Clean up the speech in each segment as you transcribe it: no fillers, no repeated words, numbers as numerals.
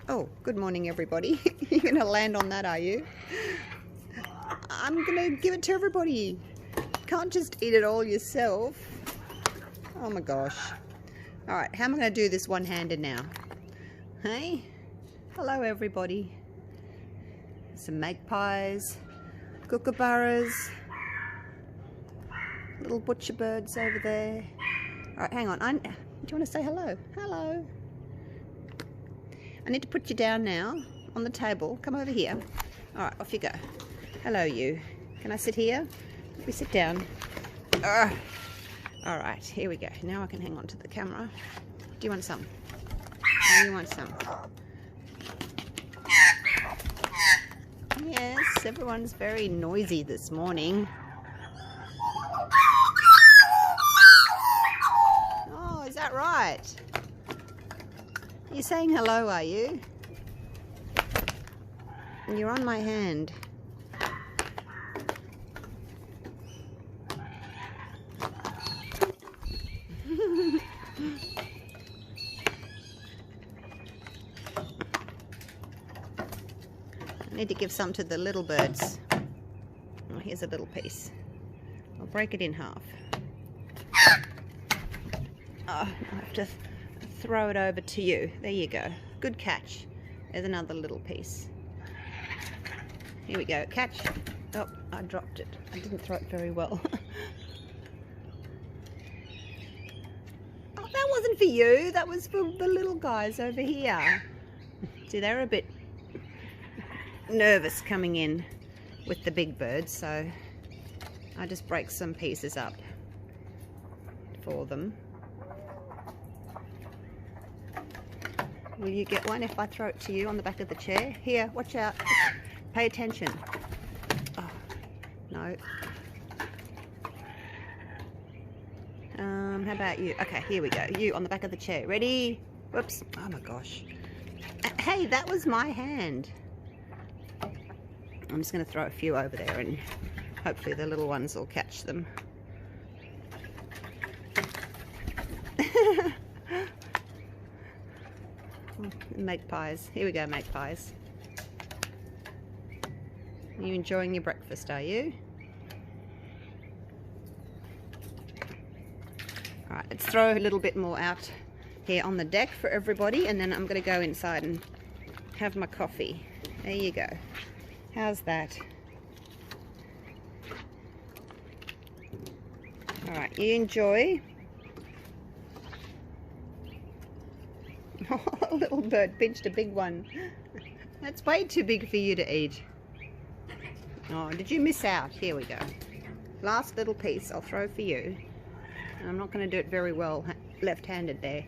Oh, good morning, everybody. You're going to land on that, are you? I'm going to give it to everybody. Can't just eat it all yourself. Oh my gosh. All right, how am I going to do this one-handed now? Hey? Hello, everybody. Some magpies, kookaburras, little butcher birds over there. All right, hang on. Do you want to say hello? Hello. I need to put you down now on the table. Come over here. All right, off you go. Hello, you. Can I sit here? Let me sit down. All right, here we go. Now I can hang on to the camera. Do you want some? Oh, you want some? Yes, everyone's very noisy this morning. Oh, is that right? You're saying hello, are you? You're on my hand. I need to give some to the little birds. Oh, here's a little piece. I'll break it in half. Oh, I have to throw it over to you. There you go. Good catch. There's another little piece. Here we go. Catch. Oh, I dropped it. I didn't throw it very well. Oh, that wasn't for you. That was for the little guys over here. See, they're a bit nervous coming in with the big birds, so I just break some pieces up for them. Will you get one if I throw it to you on the back of the chair? Here, watch out. Pay attention. Oh, no. How about you? Okay, here we go. You on the back of the chair. Ready? Whoops. Oh my gosh. Hey, that was my hand. I'm just going to throw a few over there and hopefully the little ones will catch them. Magpies. Here we go, magpies. Are you enjoying your breakfast, are you? Alright, let's throw a little bit more out here on the deck for everybody, and then I'm going to go inside and have my coffee. There you go. How's that? Alright, you enjoy. Oh, a little bird pinched a big one. That's way too big for you to eat. Oh, did you miss out? Here we go. Last little piece I'll throw for you. And I'm not going to do it very well left-handed there.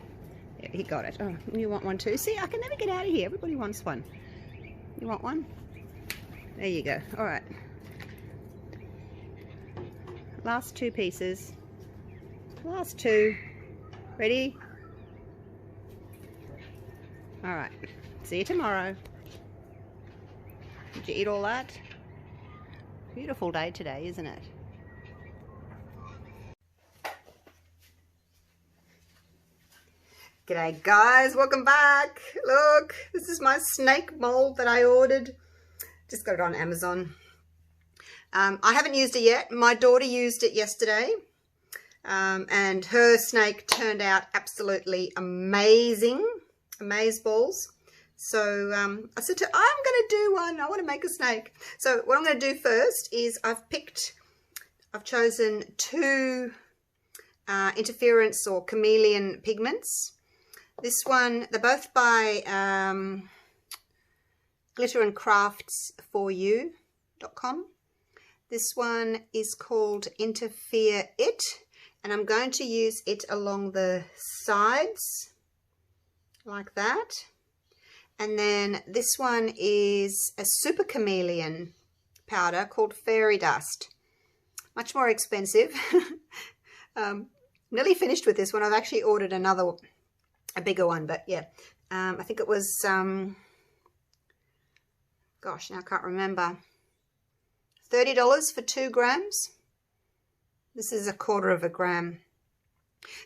Yeah, he got it. Oh, you want one too? See, I can never get out of here. Everybody wants one. You want one? There you go. All right. Last two pieces. Last two. Ready? All right. See you tomorrow. Did you eat all that? Beautiful day today, isn't it? G'day guys, welcome back. Look, this is my snake mold that I ordered. Just got it on Amazon. I haven't used it yet. My daughter used it yesterday. And her snake turned out absolutely amazing. Amazeballs. So I said to her, I'm going to do one. I want to make a snake. So what I'm going to do first is I've chosen two interference or chameleon pigments. This one, they're both by glitterandcrafts4u.com. This one is called Interfere It, and I'm going to use it along the sides like that. And then this one is a super chameleon powder called Fairy Dust. Much more expensive. Nearly finished with this one. I've actually ordered a bigger one, but yeah. I think it was, gosh, now I can't remember. $30 for 2 grams. This is 1/4 of a gram.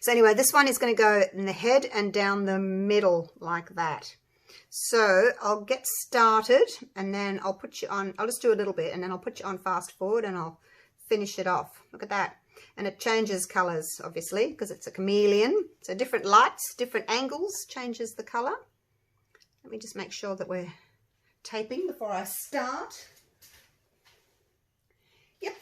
So anyway, this one is going to go in the head and down the middle like that. So I'll get started and then I'll put you on, I'll just do a little bit and then I'll put you on fast forward and I'll finish it off. Look at that. And it changes colors, obviously, because it's a chameleon. So different lights, different angles changes the color. Let me just make sure that we're taping before I start. Yep.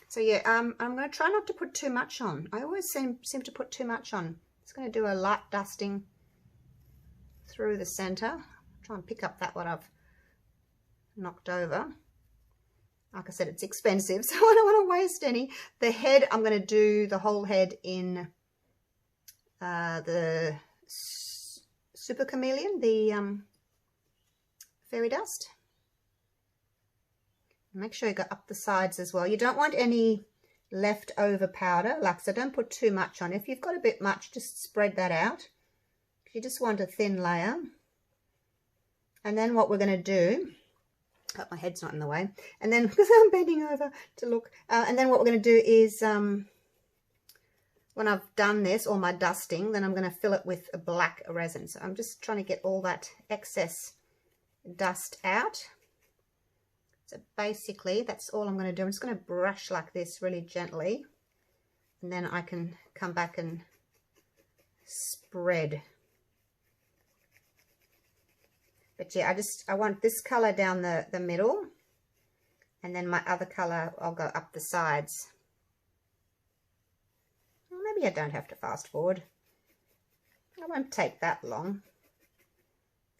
So yeah, I'm going to try not to put too much on. I always seem to put too much on. Just going to do a light dusting through the center. Try and pick up that what I've knocked over. Like I said, it's expensive, so I don't want to waste any. The head, I'm going to do the whole head in the Super Chameleon, the fairy dust. Make sure you go up the sides as well. You don't want any leftover powder, like so don't put too much on. If you've got a bit much, just spread that out. You just want a thin layer. And then what we're going to do, oh, my head's not in the way, and then because I'm bending over to look, and then what we're going to do is when I've done this, all my dusting, then I'm going to fill it with a black resin. So I'm just trying to get all that excess dust out. So basically that's all I'm going to do. I'm just going to brush like this really gently, and then I can come back and spread. But yeah, I want this color down the middle, and then my other color I'll go up the sides. Well, maybe I don't have to fast forward. It won't take that long.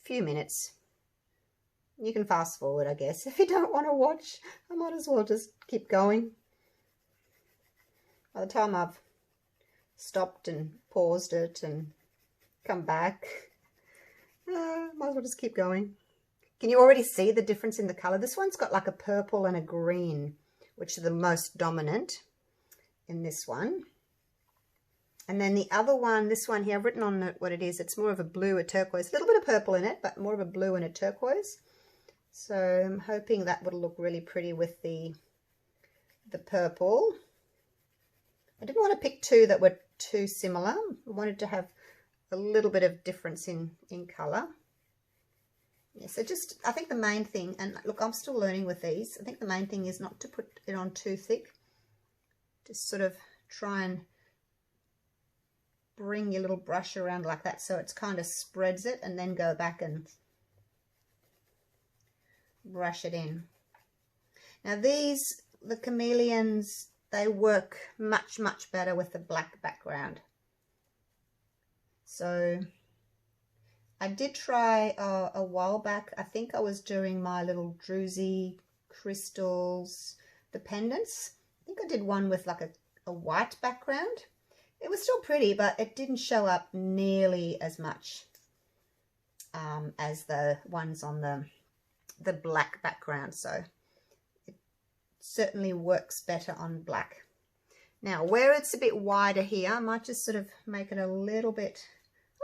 A few minutes. You can fast forward, I guess. If you don't want to watch, I might as well just keep going. By the time I've stopped and paused it and come back, might as well just keep going. Can you already see the difference in the color? This one's got like a purple and a green, which are the most dominant in this one. And then the other one, this one here, I've written on it what it is. It's more of a blue, a turquoise, a little bit of purple in it, but more of a blue and a turquoise. So I'm hoping that would look really pretty with the purple. I didn't want to pick two that were too similar. I wanted to have a little bit of difference in color. Yeah, so just, I think the main thing, and look, I'm still learning with these, I think the main thing is not to put it on too thick. Just sort of try and bring your little brush around like that so it's kind of spreads it, and then go back and brush it in. Now these, the chameleons, they work much better with the black background. So I did try a while back. I think I was doing my little druzy crystals, the pendants. I think I did one with like a white background. It was still pretty, but it didn't show up nearly as much as the ones on the black background. So it certainly works better on black. Now where it's a bit wider here, I might just sort of make it a little bit,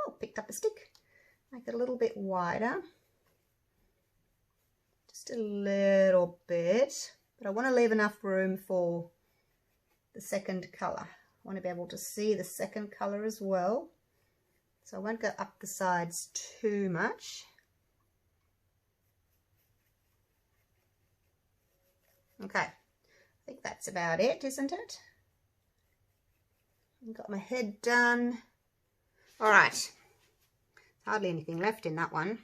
oh, picked up a stick. Make it a little bit wider. Just a little bit. But I want to leave enough room for the second color. I want to be able to see the second color as well. So I won't go up the sides too much. Okay, I think that's about it, isn't it? I've got my head done. All right, hardly anything left in that one.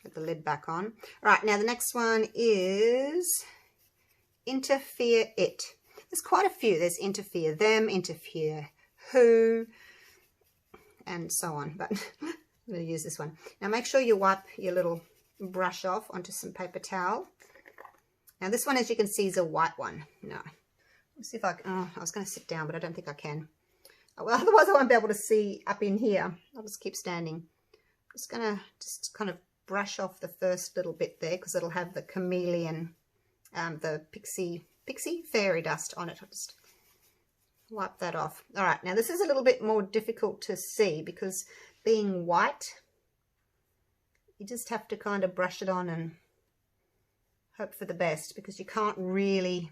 Put the lid back on. All right, now the next one is Interfere It. There's quite a few. There's Interfere Them, Interfere Who, and so on. But I'm going to use this one. Now make sure you wipe your little brush off onto some paper towel. Now this one, as you can see, is a white one. No, let's see if I can. Oh, I was going to sit down, but I don't think I can. Well, otherwise I won't be able to see up in here. I'll just keep standing. I'm just going to just kind of brush off the first little bit there, because it'll have the chameleon, the pixie fairy dust on it. I'll just wipe that off. All right, now this is a little bit more difficult to see because being white, you just have to kind of brush it on and hope for the best, because you can't really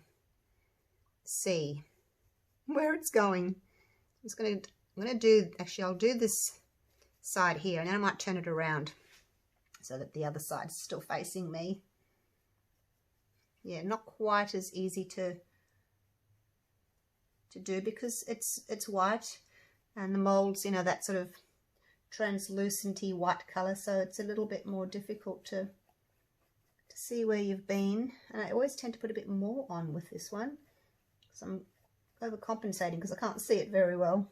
see where it's going. I'm going to do, actually I'll do this side here, and then I might turn it around so that the other side's still facing me. Yeah, not quite as easy to do because it's white, and the mold's, you know, that sort of translucenty white color, so it's a little bit more difficult to see where you've been. And I always tend to put a bit more on with this one, so I'm overcompensating because I can't see it very well.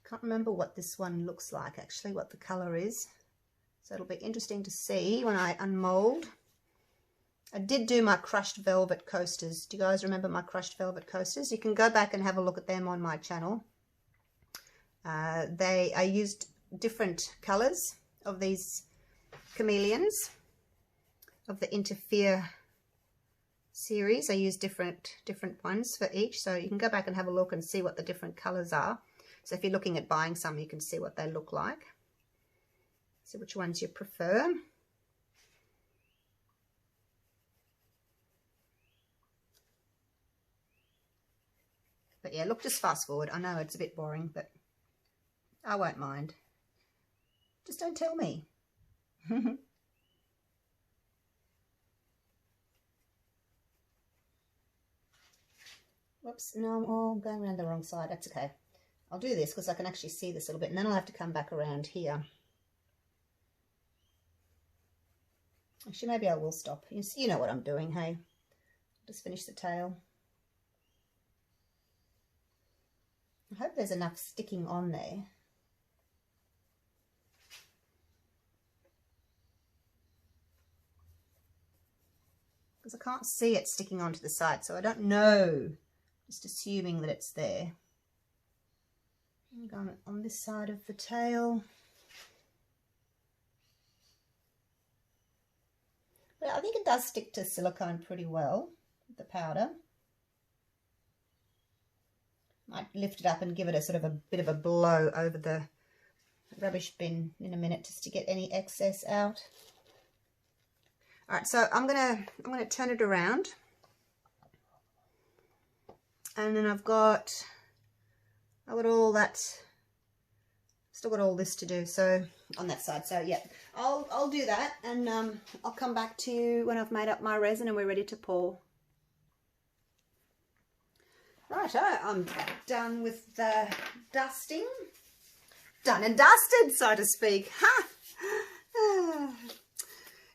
Can't remember what this one looks like actually, what the color is, so it'll be interesting to see when I unmold. I did do my crushed velvet coasters. Do you guys remember my crushed velvet coasters? You can go back and have a look at them on my channel. I used different colors of these chameleons of the Interfere series. I used different ones for each, so you can go back and have a look and see what the different colors are. So if you're looking at buying some, you can see what they look like. See which ones you prefer. But yeah, look, just fast forward. I know it's a bit boring, but I won't mind. Just don't tell me. Whoops, no, I'm all going around the wrong side. That's okay. I'll do this because I can actually see this a little bit, and then I'll have to come back around here. Actually, maybe I will stop. You know what I'm doing, hey? Just finish the tail. I hope there's enough sticking on there. Because I can't see it sticking onto the side, so I don't know. Just assuming that it's there. I'm going on this side of the tail. But I think it does stick to silicone pretty well, the powder. Might lift it up and give it a sort of a bit of a blow over the rubbish bin in a minute just to get any excess out. All right, so I'm gonna turn it around, and then I've got all that, still got all this to do, so on that side. So yeah, I'll do that, and I'll come back to you when I've made up my resin and we're ready to pour. Right, I'm done with the dusting. Done and dusted, so to speak. Ha!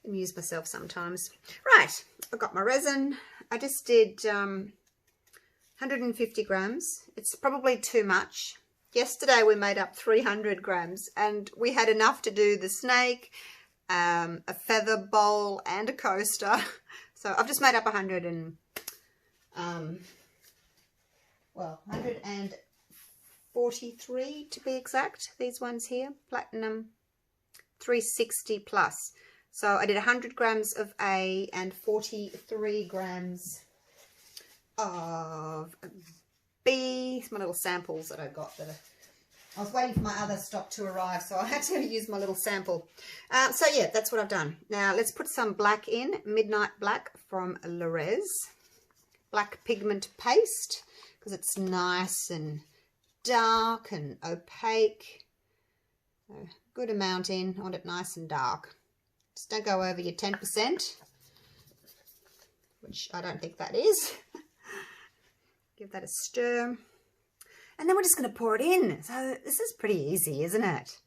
Amuse myself sometimes. Right, I've got my resin. I just did 150 grams. It's probably too much. Yesterday we made up 300 grams and we had enough to do the snake, a feather bowl and a coaster. So I've just made up 143 to be exact. These ones here, platinum 360 plus. So I did 100 grams of A and 43 grams of B. It's my little samples that I got. I was waiting for my other stock to arrive, so I had to use my little sample. So yeah, that's what I've done. Now let's put some black in. Midnight Black from Resin. Black pigment paste, because it's nice and dark and opaque. So good amount in. I want it nice and dark. Just don't go over your 10%, which I don't think that is. Give that a stir. And then we're just going to pour it in. So this is pretty easy, isn't it?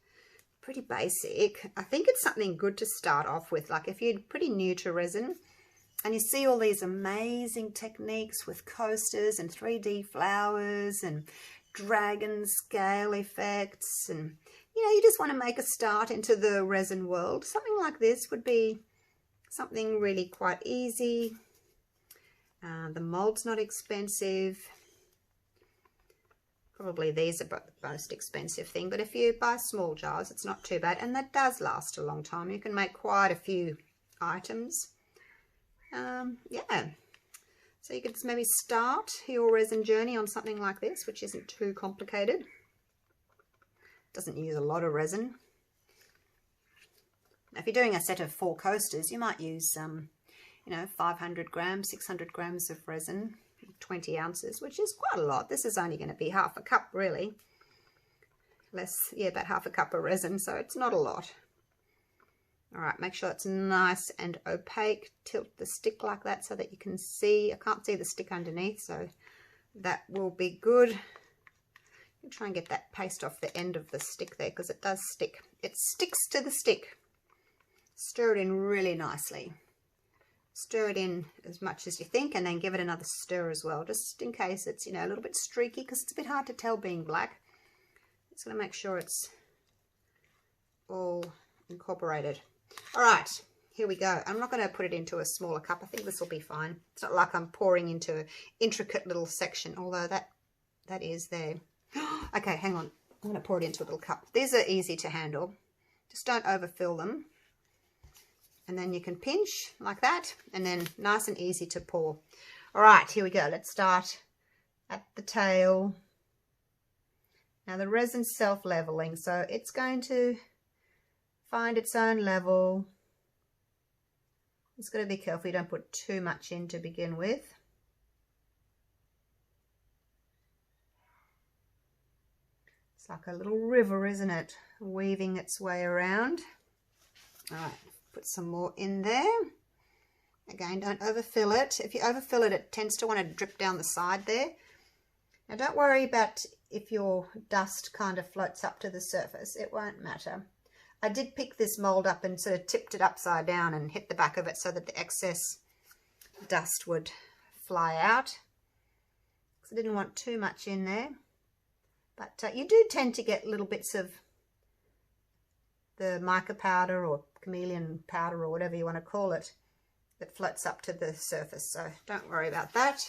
Pretty basic. I think it's something good to start off with. Like if you're pretty new to resin and you see all these amazing techniques with coasters and 3D flowers and dragon scale effects, and you know, you just want to make a start into the resin world, something like this would be something really quite easy. The mold's not expensive. Probably these are the most expensive thing, but if you buy small jars, it's not too bad, and that does last a long time. You can make quite a few items. Yeah, so you could maybe start your resin journey on something like this, which isn't too complicated. Doesn't use a lot of resin. Now, if you're doing a set of 4 coasters, you might use you know, 500 grams, 600 grams of resin, 20 ounces, which is quite a lot. This is only going to be half a cup, really. Less, yeah, about half a cup of resin, so it's not a lot. All right, make sure it's nice and opaque. Tilt the stick like that so that you can see. I can't see the stick underneath, so that will be good. I'll try and get that paste off the end of the stick there, because it does stick. It sticks to the stick. Stir it in really nicely. Stir it in as much as you think, and then give it another stir as well, just in case it's, you know, a little bit streaky, because it's a bit hard to tell being black. Just going to make sure it's all incorporated. All right, here we go. I'm not going to put it into a smaller cup. I think this will be fine. It's not like I'm pouring into an intricate little section, although that is there. Okay, hang on. I'm going to pour it into a little cup. These are easy to handle. Just don't overfill them. And then you can pinch like that, and then nice and easy to pour. All right, here we go. Let's start at the tail. Now the resin's self-leveling, so it's going to find its own level. Just got to be careful you don't put too much in to begin with. It's like a little river, isn't it? Weaving its way around. All right, put some more in there. Again, don't overfill it. If you overfill it, it tends to want to drip down the side there. Now don't worry about if your dust kind of floats up to the surface. It won't matter. I did pick this mold up and sort of tipped it upside down and hit the back of it so that the excess dust would fly out. Because I didn't want too much in there. But you do tend to get little bits of the mica powder or chameleon powder or whatever you want to call it that floats up to the surface. So don't worry about that.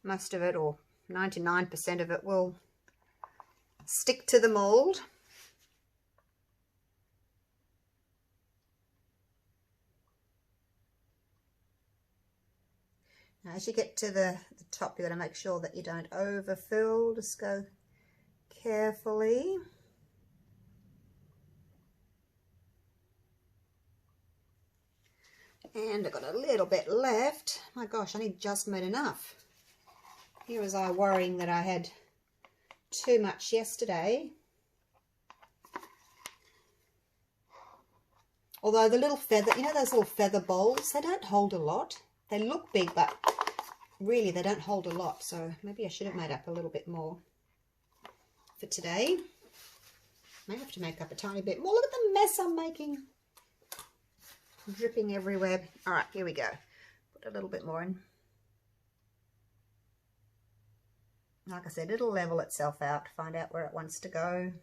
Most of it, or 99% of it, will stick to the mold. Now, as you get to the top, you've got to make sure that you don't overfill. Just go carefully. And I've got a little bit left. My gosh, I only just made enough. Here was I worrying that I had too much yesterday. Although the little feather, you know those little feather bowls, they don't hold a lot. They look big, but really they don't hold a lot. So maybe I should have made up a little bit more for today. May have to make up a tiny bit more. Look at the mess I'm making. Dripping everywhere. All right, here we go. Put a little bit more in. Like I said, it'll level itself out, find out where it wants to go.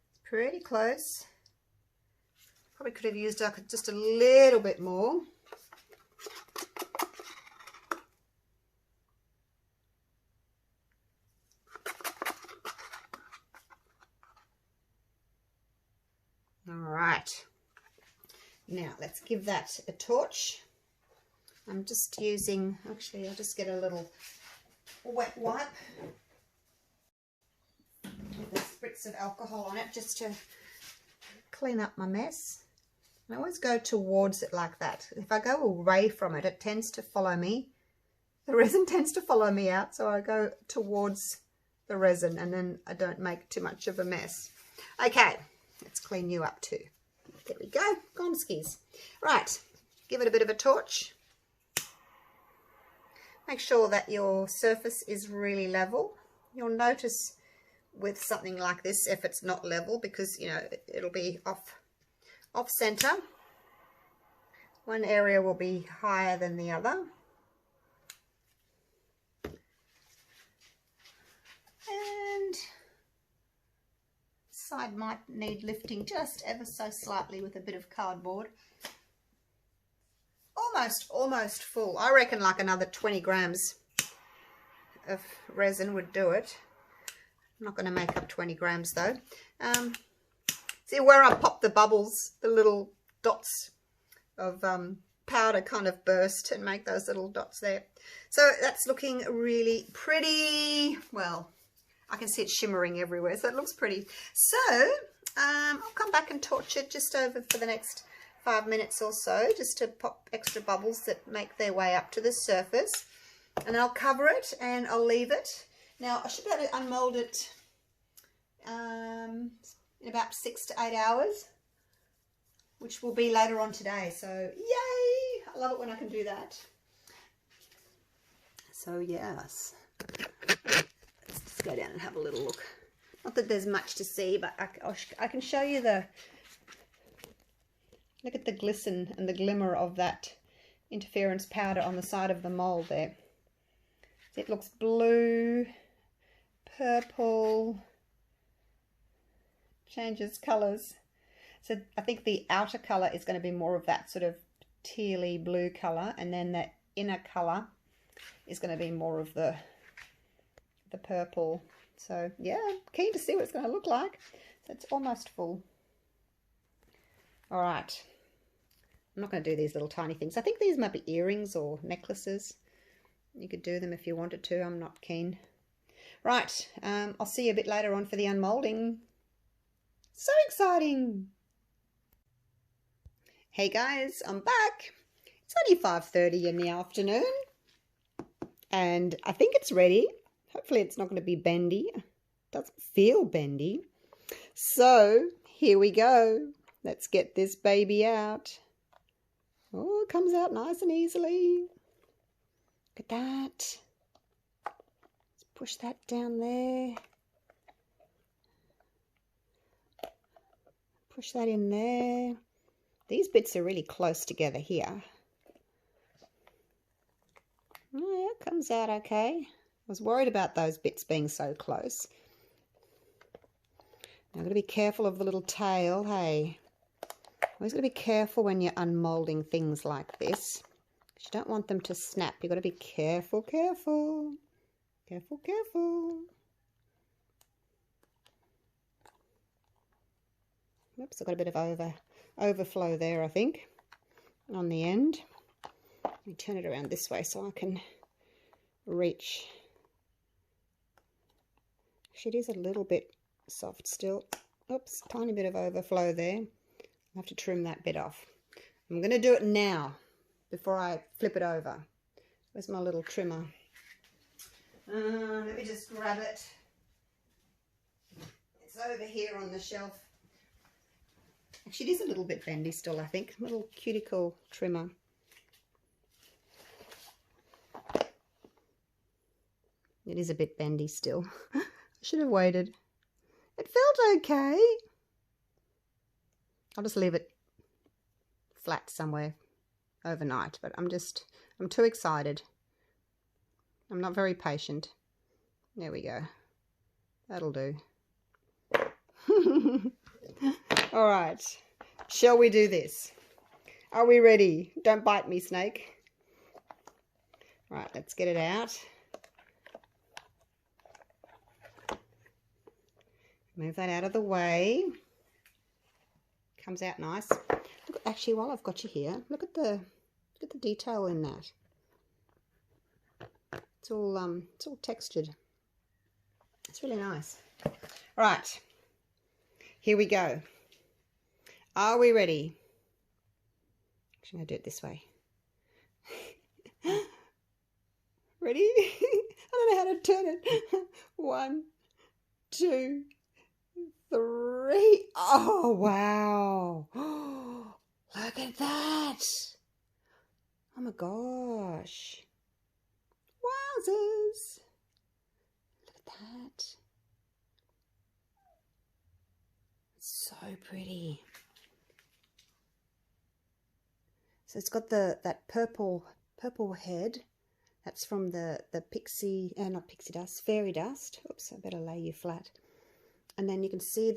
It's pretty close. Probably could have used just a little bit more. Alright, now let's give that a torch. I'm just using, actually I'll just get a little wet wipe with a spritz of alcohol on it just to clean up my mess. I always go towards it like that. If I go away from it, it tends to follow me. The resin tends to follow me out, so I go towards the resin and then I don't make too much of a mess. Okay. Let's clean you up too. There we go, Gonskis. Right, give it a bit of a torch. Make sure that your surface is really level. You'll notice with something like this if it's not level, because you know it'll be off center. One area will be higher than the other. And side might need lifting just ever so slightly with a bit of cardboard. Almost full. I reckon like another 20 grams of resin would do it. I'm not going to make up 20 grams though. See where I pop the bubbles, the little dots of powder kind of burst and make those little dots there. So that's looking really pretty. Well, I can see it shimmering everywhere, so it looks pretty. So I'll come back and torch it just over for the next 5 minutes or so, just to pop extra bubbles that make their way up to the surface. And then I'll cover it and I'll leave it. Now I should be able to unmold it in about 6 to 8 hours, which will be later on today. So yay! I love it when I can do that. So yes, let's just go down and have a little look. Not that there's much to see, but I can show you the, look at the glisten and the glimmer of that interference powder on the side of the mold there. It looks blue, purple, changes colours. So I think the outer colour is going to be more of that sort of tealy blue colour, and then the inner colour is going to be more of the purple. So yeah, keen to see what it's going to look like. So it's almost full. All right, I'm not going to do these little tiny things. I think these might be earrings or necklaces. You could do them if you wanted to. I'm not keen. Right, I'll see you a bit later on for the unmolding. So exciting! Hey guys, I'm back. It's only 5:30 in the afternoon, and I think it's ready. Hopefully it's not going to be bendy. It doesn't feel bendy. So here we go. Let's get this baby out. Oh, it comes out nice and easily. Look at that. Let's push that down there. Push that in there. These bits are really close together here. Oh yeah, it comes out okay. I was worried about those bits being so close. Now I've got to be careful of the little tail, hey. Always got to be careful when you're unmolding things like this. You don't want them to snap. You've got to be careful, careful. Careful, careful. Oops, I've got a bit of overflow there, I think, on the end. Let me turn it around this way so I can reach. Actually, it is a little bit soft still. Oops, tiny bit of overflow there. I have to trim that bit off. I'm going to do it now before I flip it over. Where's my little trimmer? Let me just grab it. It's over here on the shelf. Actually, it is a little bit bendy still, I think. Little cuticle trimmer. It is a bit bendy still. I should have waited. It felt okay. I'll just leave it flat somewhere overnight, but I'm too excited. I'm not very patient. There we go. That'll do. All right, shall we do this? Are we ready? Don't bite me, snake. Right, let's get it out. Move that out of the way. Comes out nice. Look, actually, while I've got you here, look at the detail in that. It's all textured. It's really nice. All right, here we go. Are we ready? Actually, I'm going to do it this way. Ready? I don't know how to turn it. 1, 2, 3. Oh, wow. Look at that. Oh, my gosh. Wowzers. Look at that. It's so pretty. So it's got that purple head. That's from the pixie, not pixie dust, fairy dust. Oops, I better lay you flat. And then you can see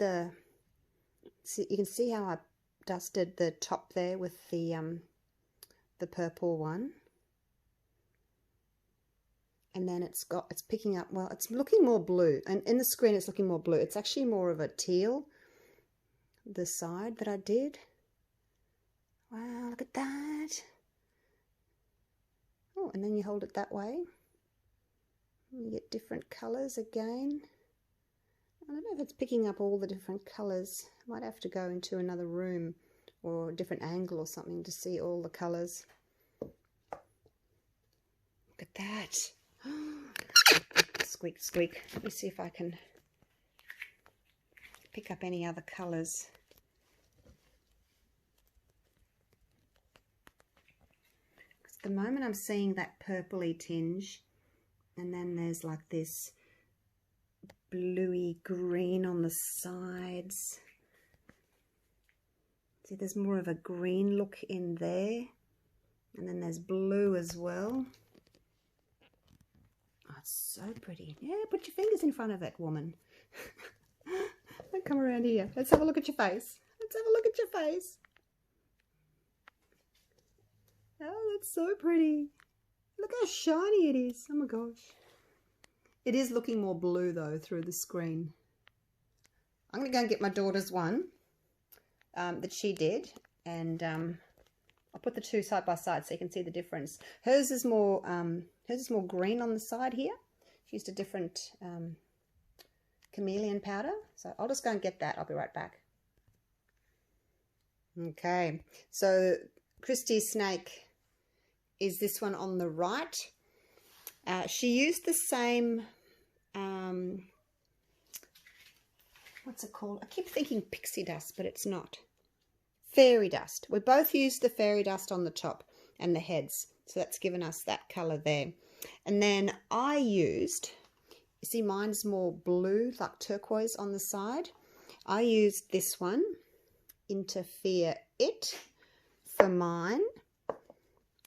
how I dusted the top there with the purple one. And then it's picking up, well, it's looking more blue. And in the screen it's looking more blue. It's actually more of a teal, the side that I did. Wow, look at that. Oh, and then you hold it that way. You get different colours again. I don't know if it's picking up all the different colours. I might have to go into another room or a different angle or something to see all the colours. Look at that. Squeak, squeak. Let me see if I can pick up any other colours. At the moment I'm seeing that purpley tinge, and then there's like this bluey green on the sides. See, there's more of a green look in there, and then there's blue as well. Oh, it's so pretty. Yeah, put your fingers in front of it, woman. Don't come around here. Let's have a look at your face. Let's have a look at your face. Oh, that's so pretty. Look how shiny it is. Oh my gosh. It is looking more blue though through the screen. I'm going to go and get my daughter's one that she did, and I'll put the two side by side so you can see the difference. Hers is more green on the side here. She used a different chameleon powder, so I'll just go and get that. I'll be right back. Okay, so Christy's snake is this one on the right. She used the same, what's it called? I keep thinking pixie dust, but it's not. Fairy dust. We both used the fairy dust on the top and the heads, so that's given us that colour there. And then I used, you see mine's more blue, like turquoise on the side. I used this one, Interfere It, for mine.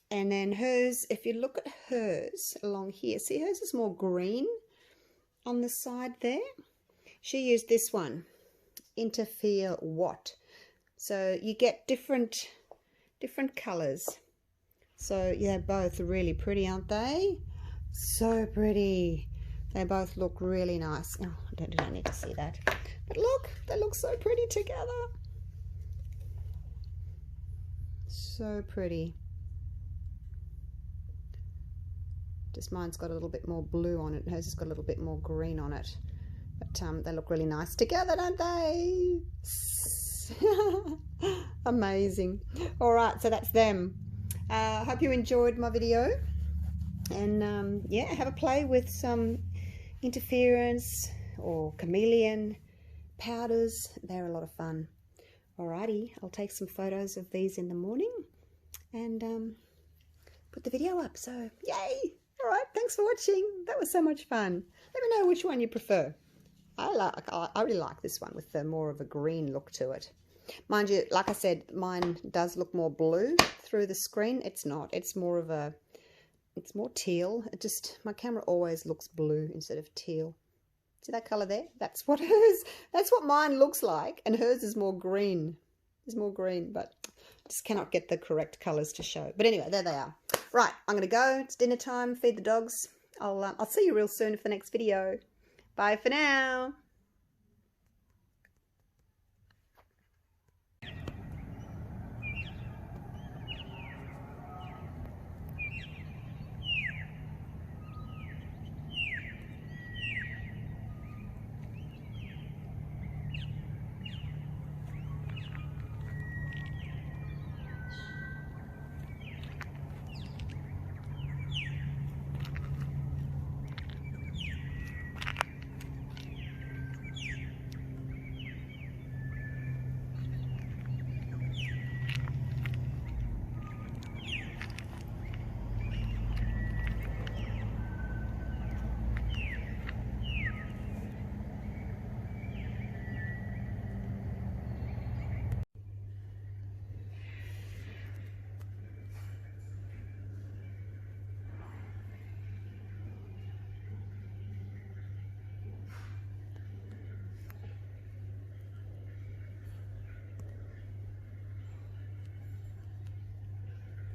And then hers, if you look at hers along here, see hers is more green on the side there. She used this one, Interfere What. So you get different colours. So yeah, both really pretty, aren't they? So pretty. They both look really nice. Oh, I don't need to see that. But look, they look so pretty together. So pretty. Just mine's got a little bit more blue on it, and hers has got a little bit more green on it. But they look really nice together, don't they? Amazing. All right, so that's them. Hope you enjoyed my video, and yeah, have a play with some interference or chameleon powders. They're a lot of fun. Alrighty, I'll take some photos of these in the morning and put the video up. So yay! All right, thanks for watching. That was so much fun. Let me know which one you prefer. I really like this one with the more of a green look to it. Mind you, like I said, mine does look more blue through the screen. It's not. It's more of a, it's more teal. It just, my camera always looks blue instead of teal. See that colour there? That's what hers, that's what mine looks like. And hers is more green. It's more green, but I just cannot get the correct colours to show. But anyway, there they are. Right, I'm going to go. It's dinner time. Feed the dogs. I'll see you real soon for the next video. Bye for now.